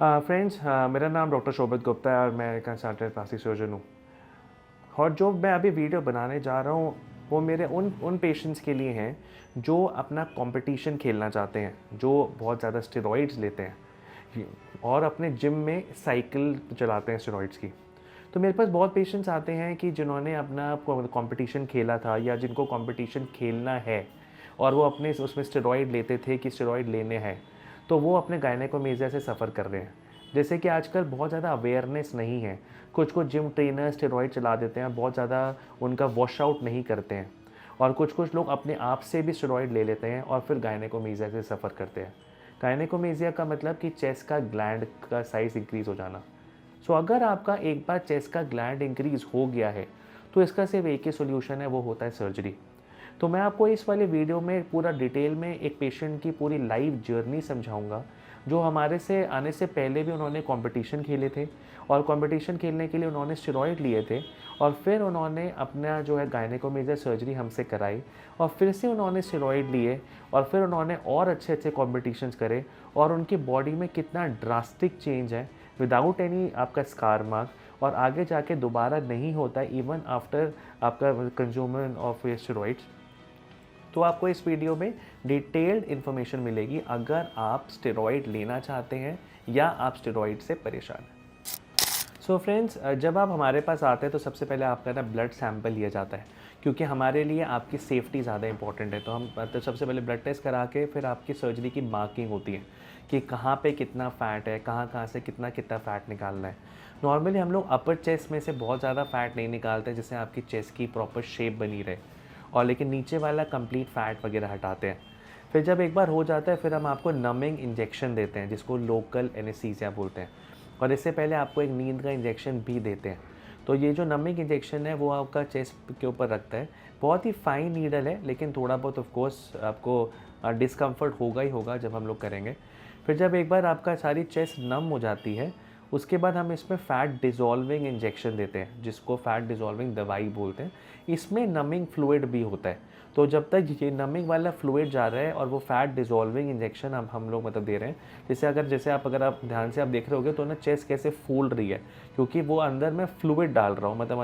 Friends, मेरा नाम doctor शोभित गुप्ता है और मैं एक कंसल्टेंट प्लास्टिक सर्जन हूँ। और जो मैं अभी वीडियो बनाने जा रहा हूँ वो मेरे उन उन पेशेंट्स के लिए हैं जो अपना कंपटीशन खेलना चाहते हैं, जो बहुत ज़्यादा स्टेरॉइड्स लेते हैं और अपने जिम में साइकिल चलाते हैं स्टेरॉइड्स की। तो मेरे पास बहुत पेशेंट्स आते हैं कि जिन्होंने अपना कंपटीशन खेला था या जिनको कंपटीशन खेलना है और वो अपने उसमें स्टेरॉइड लेते थे कि स्टेरॉइड लेने हैं, तो वो अपने गायनेकोमेजिया से सफ़र कर रहे हैं। जैसे कि आजकल बहुत ज़्यादा अवेयरनेस नहीं है, कुछ कुछ जिम ट्रेनर स्टेरॉइड चला देते हैं, बहुत ज़्यादा उनका वॉश आउट नहीं करते हैं और कुछ कुछ लोग अपने आप से भी स्टेरॉइड ले लेते हैं और फिर गायनेकोमेजिया से सफ़र करते हैं। गायनेकोमेजिया का मतलब कि चेस्ट का ग्लैंड का साइज़ इंक्रीज़ हो जाना। सो अगर आपका एक बार चेस्ट का ग्लैंड इंक्रीज़ हो गया है तो इसका सिर्फ एक ही सोल्यूशन है, वो होता है सर्जरी। तो मैं आपको इस वाले वीडियो में पूरा डिटेल में एक पेशेंट की पूरी लाइफ जर्नी समझाऊंगा, जो हमारे से आने से पहले भी उन्होंने कंपटीशन खेले थे और कंपटीशन खेलने के लिए उन्होंने स्टेरॉइड लिए थे और फिर उन्होंने अपना जो है गायनेकोमेजिया सर्जरी हमसे कराई और फिर से उन्होंने स्टेरॉइड लिए और फिर उन्होंने और अच्छे अच्छे कॉम्पिटिशन्स करे और उनकी बॉडी में कितना ड्रास्टिक चेंज है विदाउट एनी आपका स्कार मार्क, और आगे जाके दोबारा नहीं होता इवन आफ्टर आपका कंज्यूमर ऑफ स्टेरॉइड्स। तो आपको इस वीडियो में डिटेल्ड इन्फॉर्मेशन मिलेगी अगर आप स्टेरॉइड लेना चाहते हैं या आप स्टेरॉइड से परेशान हैं। सो फ्रेंड्स, जब आप हमारे पास आते हैं तो सबसे पहले आपका ना ब्लड सैंपल लिया जाता है, क्योंकि हमारे लिए आपकी सेफ्टी ज़्यादा इंपॉर्टेंट है। तो हम तो सबसे पहले ब्लड टेस्ट करा के फिर आपकी सर्जरी की मार्किंग होती है कि कहाँ पे कितना फ़ैट है, कहाँ कहाँ से कितना कितना फ़ैट निकालना है। नॉर्मली हम लोग अपर चेस्ट में से बहुत ज़्यादा फ़ैट नहीं निकालते जिससे आपकी चेस्ट की प्रॉपर शेप बनी रहे, और लेकिन नीचे वाला कंप्लीट फ़ैट वगैरह हटाते हैं। फिर जब एक बार हो जाता है फिर हम आपको नमिंग इंजेक्शन देते हैं जिसको लोकल एनेस्थीसिया बोलते हैं, और इससे पहले आपको एक नींद का इंजेक्शन भी देते हैं। तो ये जो नमिंग इंजेक्शन है वो आपका चेस्ट के ऊपर रखता है। बहुत ही फाइन नीडल है, लेकिन थोड़ा बहुत ऑफ कोर्स आपको डिस्कम्फर्ट होगा ही होगा जब हम लोग करेंगे। फिर जब एक बार आपका सारी चेस्ट नम हो जाती है उसके बाद हम इसमें फ़ैट डिज़ोल्विंग इंजेक्शन देते हैं जिसको फ़ैट डिज़ोल्विंग दवाई बोलते हैं। इसमें नमिंग फ्लूइड भी होता है। तो जब तक ये नमिंग वाला फ्लूइड जा रहा है और वो फ़ैट डिज़ोल्विंग इंजेक्शन हम लोग मतलब दे रहे हैं, जैसे आप ध्यान से आप देख रहे होगे तो ना चेस्ट कैसे फूल रही है, क्योंकि वो अंदर मैं फ्लूइड डाल रहा हूँ, मतलब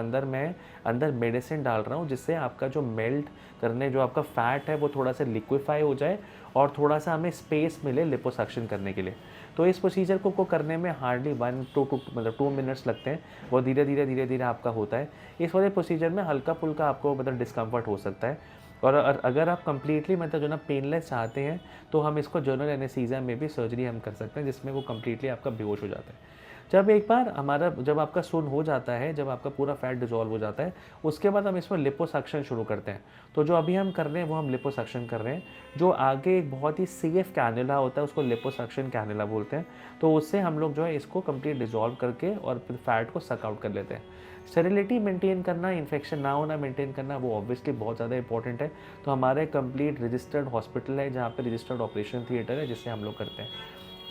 अंदर मेडिसिन डाल रहा हूँ जिससे आपका जो मेल्ट करने जो आपका फ़ैट है वो थोड़ा सा लिक्विफाई हो जाए और थोड़ा सा हमें स्पेस मिले लिपोसक्शन करने के लिए। तो इस प्रोसीजर को करने में हार्डली 2 मिनट्स लगते हैं। वो धीरे धीरे आपका होता है। इस वाले प्रोसीजर में हल्का फुल्का आपको मतलब डिस्कम्फर्ट हो सकता है, और अगर आप कंप्लीटली मतलब जो ना पेनलेस चाहते हैं तो हम इसको जनरल एनेस्थीसिया में भी सर्जरी हम कर सकते हैं जिसमें वो कंप्लीटली आपका बेहोश हो जाता है। जब आपका सुन हो जाता है, जब आपका पूरा फैट डिज़ोल्व हो जाता है, उसके बाद हम इसमें लिपोसक्शन शुरू करते हैं। तो जो अभी हम कर रहे हैं वो हम लिपोसक्शन कर रहे हैं। जो आगे एक बहुत ही सेफ कैनुला होता है उसको लिपोसक्शन कैनुला बोलते हैं। तो उससे हम लोग जो है इसको कंप्लीट डिज़ोल्व करके और फिर फैट को सक आउट कर लेते हैं। स्टेरिलिटी मेंटेन करना, इन्फेक्शन ना होना मेंटेन करना, वो ऑब्वियसली बहुत ज़्यादा इंपॉर्टेंट है। तो हमारे कंप्लीट रजिस्टर्ड हॉस्पिटल है जहाँ पे रजिस्टर्ड ऑपरेशन थिएटर है जिससे हम लोग करते हैं।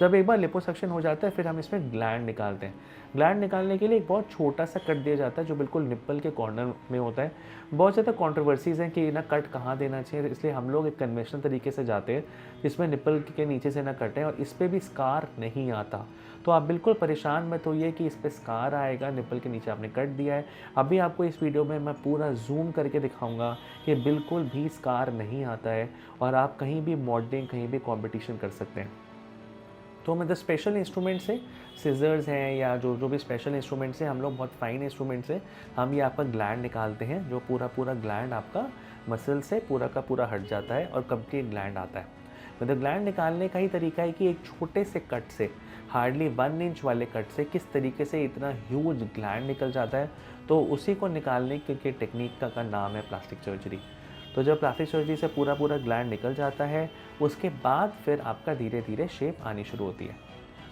जब एक बार लिपोसक्शन हो जाता है फिर हम इसमें ग्लैंड निकालते हैं। ग्लैंड निकालने के लिए एक बहुत छोटा सा कट दिया जाता है जो बिल्कुल निप्पल के कॉर्नर में होता है। बहुत ज़्यादा कंट्रोवर्सीज़ हैं कि ना कट कहाँ देना चाहिए, इसलिए हम लोग एक कन्वेंशनल तरीके से जाते हैं जिसमें निप्पल के नीचे से ना कटें और इस पर भी स्कार नहीं आता। तो आप बिल्कुल परेशान मत होइए कि इस पर स्कार आएगा, निप्पल के नीचे आपने कट दिया है। अभी आपको इस वीडियो में मैं पूरा जूम करके दिखाऊंगा कि बिल्कुल भी स्कार नहीं आता है और आप कहीं भी मॉडलिंग, कहीं भी कॉम्पिटिशन कर सकते हैं। तो मतलब स्पेशल इंस्ट्रूमेंट्स है, सिजर्स हैं या जो जो भी स्पेशल इंस्ट्रूमेंट्स हैं, हम लोग बहुत फाइन इंस्ट्रूमेंट्स है, हम ये आपका ग्लैंड निकालते हैं जो पूरा ग्लैंड आपका मसल से पूरा का पूरा हट जाता है और कंप्लीट ग्लैंड आता है। मतलब ग्लैंड निकालने का ही तरीका है कि एक छोटे से कट से, हार्डली 1 इंच वाले कट से किस तरीके से इतना ह्यूज ग्लैंड निकल जाता है। तो उसी को निकालने के टेक्निक का नाम है प्लास्टिक सर्जरी। तो जब प्लास्टिक सर्जरी से पूरा ग्लैंड निकल जाता है उसके बाद फिर आपका धीरे धीरे शेप आनी शुरू होती है।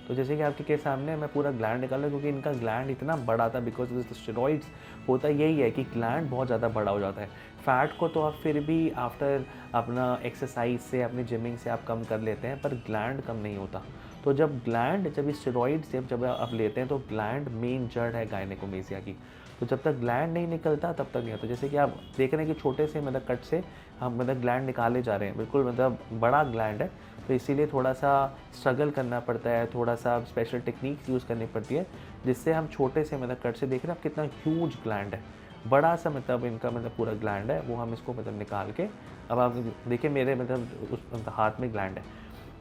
तो जैसे कि आपके के सामने मैं पूरा ग्लैंड निकाला क्योंकि इनका ग्लैंड इतना बड़ा था, बिकॉज ऑफ स्टेरॉइड्स होता यही है कि ग्लैंड बहुत ज़्यादा बड़ा हो जाता है। फैट को तो आप फिर भी आफ्टर अपना एक्सरसाइज से, अपनी जिमिंग से आप कम कर लेते हैं, पर ग्लैंड कम नहीं होता। तो जब स्टेरॉइड से जब आप लेते हैं तो ग्लैंड मेन जड़ है गायनेकोमेजिया की। तो जब तक ग्लैंड नहीं निकलता तब तक नहीं होता। जैसे कि आप देख रहे हैं कि छोटे से मतलब कट से हम मतलब ग्लैंड निकाले जा रहे हैं, बिल्कुल मतलब बड़ा ग्लैंड है, तो इसीलिए थोड़ा सा स्ट्रगल करना पड़ता है, थोड़ा सा स्पेशल टेक्निक्स यूज़ करनी पड़ती है, जिससे हम छोटे से मतलब कट से देख रहे हैं आप कितना ह्यूज ग्लैंड है, बड़ा सा मतलब इनका मतलब पूरा ग्लैंड है, वो हम इसको मतलब निकाल के अब आप देखिए मेरे मतलब उस मतलब हाथ में ग्लैंड है।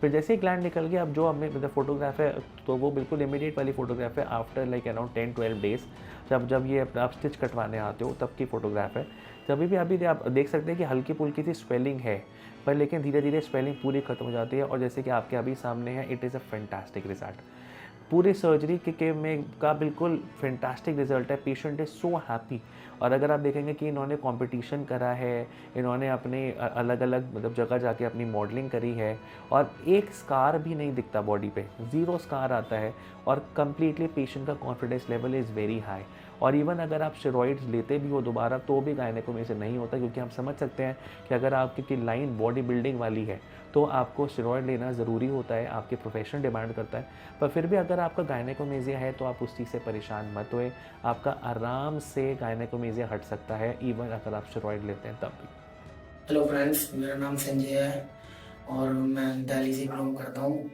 फिर जैसे ही ग्लैंड निकल गया, अब जो हमें मतलब फ़ोटोग्राफ है तो वो बिल्कुल इमीडिएट वाली फ़ोटोग्राफ है, आफ्टर लाइक अराउंड 10-12 डेज़ जब जब ये आप स्टिच कटवाने आते हो तब की फ़ोटोग्राफ है। तभी भी अभी आप देख सकते हैं कि हल्की-फुल्की सी स्वेलिंग है, पर लेकिन धीरे-धीरे स्वेलिंग पूरी खत्म हो जाती है और जैसे कि आपके अभी सामने है, it is a fantastic result. पूरी सर्जरी के में का बिल्कुल फैंटास्टिक रिज़ल्ट है, पेशेंट इज़ सो हैप्पी। और अगर आप देखेंगे कि इन्होंने कॉम्पिटिशन करा है, इन्होंने अपने अलग-अलग मतलब जगह जाके अपनी मॉडलिंग करी है और एक स्कार भी नहीं दिखता बॉडी पे, ज़ीरो स्कार आता है और कंप्लीटली पेशेंट का confidence level is very high. और इवन अगर आप स्टेरॉइड्स लेते भी हो दोबारा तो भी गायनेकोमेसिया नहीं होता, क्योंकि हम समझ सकते हैं कि अगर आपकी लाइन बॉडी बिल्डिंग वाली है तो आपको स्टेरॉइड लेना ज़रूरी होता है, आपके प्रोफेशन डिमांड करता है। पर फिर भी अगर आपका गायनेकोमेसिया है तो आप उस चीज़ से परेशान मत होए, आपका आराम से गायनेकोमेसिया हट सकता है, इवन अगर आप स्टेरॉइड लेते हैं तब भी। हेलो फ्रेंड्स, मेरा नाम संजय है और मैं दिल्ली से बिलोंग करता हूँ।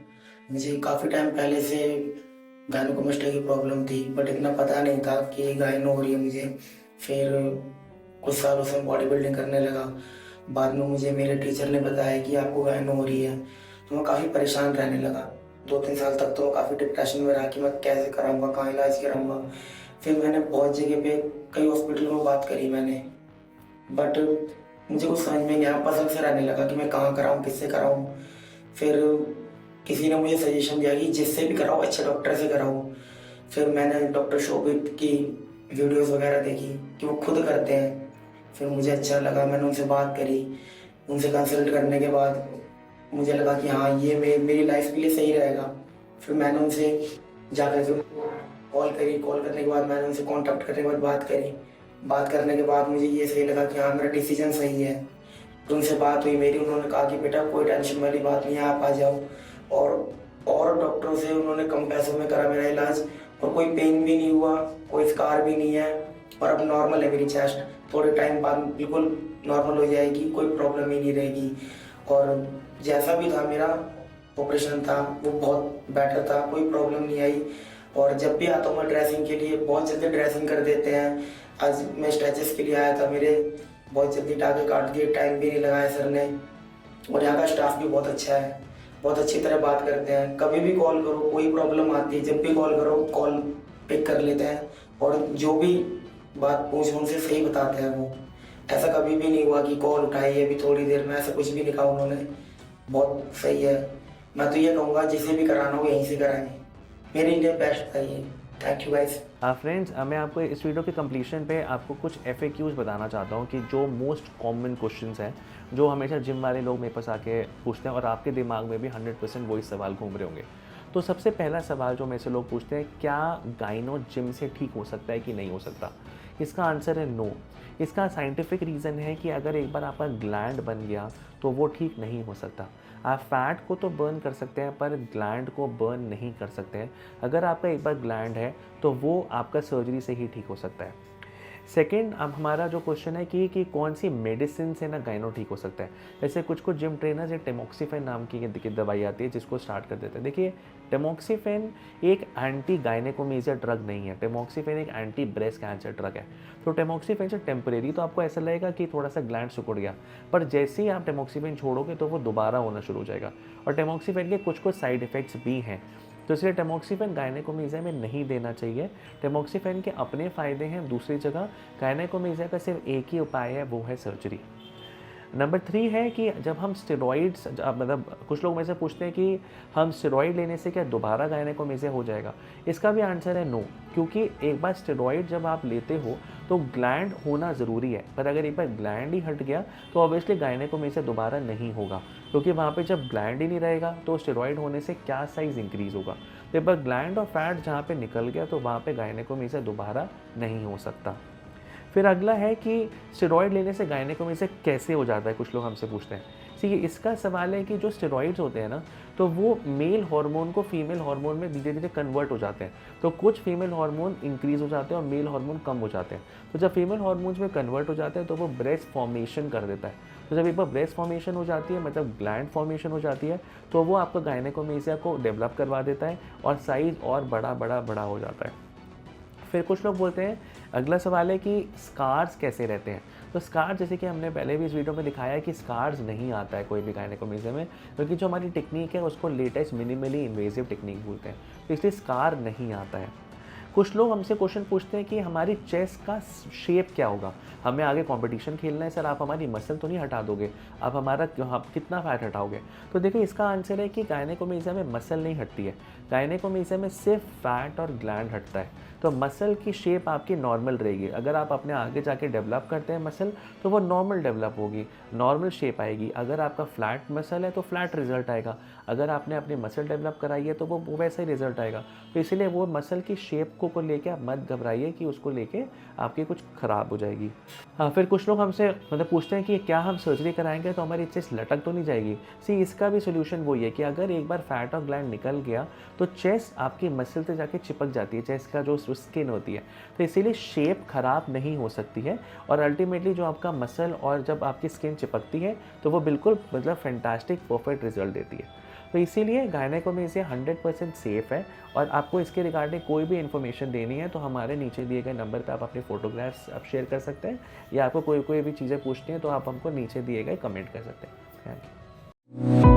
मुझे काफ़ी टाइम पहले से गायनेकोमेस्टिया की प्रॉब्लम थी, बट इतना पता नहीं था कि गायनो हो रही है मुझे। फिर कुछ सालों से बॉडी बिल्डिंग करने लगा। बाद में मुझे मेरे टीचर ने बताया कि आपको गायनो हो रही है, तो मैं काफ़ी परेशान रहने लगा। 2-3 साल तक तो मैं काफ़ी डिप्रेशन में रहा कि मैं कैसे कराऊंगा, कहाँ इलाज कराऊंगा। फिर मैंने बहुत जगह पे कई हॉस्पिटलों में बात करी मैंने, बट मुझे कुछ समझ में नहीं आया, पजल से रहने लगा कि मैं कहाँ कराऊँ, किससे कराऊँ। फिर किसी ने मुझे सजेशन दिया कि जिससे भी कराओ अच्छे डॉक्टर से कराओ। फिर मैंने डॉक्टर शोभित की वीडियोस वगैरह देखी कि वो खुद करते हैं। फिर मुझे अच्छा लगा, मैंने उनसे बात करी। उनसे कंसल्ट करने के बाद मुझे लगा कि हाँ, ये मेरी लाइफ के लिए सही रहेगा। फिर मैंने उनसे जाकर के कॉल करी। कॉल करने के बाद मैंने उनसे कॉन्टैक्ट करने के बाद बात करी। बात करने के बाद मुझे ये सही लगा कि हाँ, मेरा डिसीजन सही है। तो उनसे बात हुई मेरी, उन्होंने कहा कि बेटा कोई टेंशन वाली बात नहीं है, आप आ जाओ। और डॉक्टरों से उन्होंने कम पैसों में करा मेरा इलाज और कोई पेन भी नहीं हुआ, कोई स्कार भी नहीं है और अब नॉर्मल है मेरी चेस्ट। थोड़े टाइम बाद बिल्कुल नॉर्मल हो जाएगी, कोई प्रॉब्लम ही नहीं रहेगी। और जैसा भी था मेरा ऑपरेशन था वो बहुत बेटर था, कोई प्रॉब्लम नहीं आई। और जब भी आता हूँ मैं ड्रेसिंग के लिए, बहुत जल्दी ड्रेसिंग कर देते हैं। आज मैं स्ट्रेचेस के लिए आया था, मेरे बहुत जल्दी टाँगे काट दिए, टाइम भी नहीं लगाया सर ने। और यहाँ का स्टाफ भी बहुत अच्छा है, बहुत अच्छी तरह बात करते हैं। कभी भी कॉल करो, कोई प्रॉब्लम आती है, जब भी कॉल करो कॉल पिक कर लेते हैं और जो भी बात पूछो उनसे सही बताते हैं वो। ऐसा कभी भी नहीं हुआ कि कॉल उठाई अभी थोड़ी देर में, ऐसा कुछ भी नहीं कहा उन्होंने। बहुत सही है। मैं तो ये कहूँगा जिसे भी कराना हो यहीं से कराएं, मेरे लिए बेस्ट था ये। Thank you guys. फ्रेंड्स, मैं आपको इस वीडियो के कंप्लीशन पे आपको कुछ FAQs बताना चाहता हूँ कि जो मोस्ट कॉमन क्वेश्चंस हैं, जो हमेशा जिम वाले लोग मेरे पास आके पूछते हैं और आपके दिमाग में भी 100% वही सवाल घूम रहे होंगे। तो सबसे पहला सवाल जो मेरे से लोग पूछते हैं, क्या गाइनो जिम से ठीक हो सकता है कि नहीं हो सकता? इसका आंसर है नो। इसका साइंटिफिक रीज़न है कि अगर एक बार आपका ग्लैंड बन गया तो वो ठीक नहीं हो सकता। आप फैट को तो बर्न कर सकते हैं पर ग्लैंड को बर्न नहीं कर सकते हैं। अगर आपका एक बार ग्लैंड है तो वो आपका सर्जरी से ही ठीक हो सकता है। सेकेंड, अब हमारा जो क्वेश्चन है कि कौन सी मेडिसिन से ना गाइनो ठीक हो सकता है। जैसे कुछ जिम ट्रेनर्स एक टेमोक्सिफेन नाम की दवाई आती है जिसको स्टार्ट कर देते हैं। देखिए, टेमोक्सिफेन एक एंटी गायनेकोमेसिया ड्रग नहीं है, टेमोक्सिफेन एक एंटी ब्रेस्ट कैंसर ड्रग है। तो टेमोक्सिफेन से टेम्परेरी तो आपको ऐसा लगेगा कि थोड़ा सा ग्लैंड सिकुड़ गया, पर जैसे ही आप टेमोक्सिफेन छोड़ोगे तो वो दोबारा होना शुरू हो जाएगा। और टेमोक्सिफेन के कुछ साइड इफ़ेक्ट्स भी हैं, तो इसलिए टेमोक्सिफेन गायनेकोमेसिया में नहीं देना चाहिए। टेमोक्सिफेन के अपने फ़ायदे हैं दूसरी जगह, गायनेकोमेसिया का सिर्फ एक ही उपाय है, वो है सर्जरी। नंबर 3 है कि जब हम स्टेरॉइड्स मतलब कुछ लोग मेरे से पूछते हैं कि हम स्टेरॉइड लेने से क्या दोबारा गायनेकोमेसिया हो जाएगा? इसका भी आंसर है नो, क्योंकि एक बार स्टेरॉइड जब आप लेते हो तो ग्लैंड होना ज़रूरी है, पर अगर एक बार ग्लैंड ही हट गया तो ऑब्वियसली गायनेकोमेसिया दोबारा नहीं होगा, क्योंकि वहाँ पे जब ग्लैंड ही नहीं रहेगा तो स्टेरॉइड होने से क्या साइज़ इंक्रीज़ होगा। तो एक बार ग्लैंड और फैट जहाँ पे निकल गया तो वहाँ पे गायनेकोमेसिया दोबारा नहीं हो सकता। फिर अगला है कि स्टेरॉइड लेने से गायनेकोमेसिया कैसे हो जाता है, कुछ लोग हमसे पूछते हैं। सी इसका सवाल है कि जो स्टेरॉइड्स होते हैं ना, तो वो मेल हार्मोन को फीमेल हार्मोन में धीरे धीरे कन्वर्ट हो जाते हैं। तो कुछ फीमेल हार्मोन इंक्रीज़ हो जाते हैं और मेल हार्मोन कम हो जाते हैं। तो जब फीमेल हार्मोन्स में कन्वर्ट हो जाते हैं तो वो ब्रेस्ट फॉर्मेशन कर देता है। तो जब एक बार ब्रेस्ट फॉर्मेशन हो जाती है, मतलब ग्लैंड फॉर्मेशन हो जाती है, तो वो आपका गायनेकोमेसिया को डेवलप करवा देता है और साइज़ और बड़ा हो जाता है। फिर कुछ लोग बोलते हैं, अगला सवाल है कि स्कार्स कैसे रहते हैं। तो स्कार, जैसे कि हमने पहले भी इस वीडियो में दिखाया है कि स्कार्स नहीं आता है कोई भी गायनेकोमेसिया में, क्योंकि जो हमारी टेक्निक है उसको लेटेस्ट मिनिमली इन्वेजिव टेक्निक बोलते हैं, तो इसलिए स्कार नहीं आता है। कुछ लोग हमसे क्वेश्चन पूछते हैं कि हमारी चेस्ट का शेप क्या होगा, हमें आगे कंपटीशन खेलना है सर, आप हमारी मसल तो नहीं हटा दोगे, आप हमारा आप कितना फैट हटाओगे। तो देखिए इसका आंसर है कि गायनेकोमेसिया में मसल नहीं हटती है, गायनेकोमेसिया में सिर्फ फैट और ग्लैंड हटता है। तो मसल की शेप आपकी नॉर्मल रहेगी। अगर आप अपने आगे जाके डेवलप करते हैं मसल, तो वो नॉर्मल डेवलप होगी, नॉर्मल शेप आएगी। अगर आपका फ्लैट मसल है तो फ्लैट रिजल्ट आएगा, अगर आपने अपनी मसल डेवलप कराई है तो वो वैसा ही रिजल्ट आएगा। तो इसीलिए वो मसल की शेप को लेके आप मत घबराइए कि उसको लेके आपकी कुछ ख़राब हो जाएगी। हाँ, फिर कुछ लोग हमसे मतलब पूछते हैं कि क्या हम सर्जरी कराएंगे तो हमारी चेस्ट लटक तो नहीं जाएगी। इसका भी सोल्यूशन वही है कि अगर एक बार फैट और ग्लैंड निकल गया तो चेस्ट आपकी मसल से जाके चिपक जाती है, चेस्ट का जो स्किन होती है, तो इसीलिए शेप खराब नहीं हो सकती है। और अल्टीमेटली जो आपका मसल और जब आपकी स्किन चिपकती है तो वो बिल्कुल मतलब फैंटास्टिक परफेक्ट रिजल्ट देती है। तो इसीलिए गायनेकोमेसिया 100% सेफ़ है। और आपको इसके रिगार्डिंग कोई भी इन्फॉर्मेशन देनी है तो हमारे नीचे दिए गए नंबर पे आप अपने फ़ोटोग्राफ्स आप शेयर कर सकते हैं, या आपको कोई भी चीज़ें पूछनी है तो आप हमको नीचे दिए गए कमेंट कर सकते हैं। Thank you.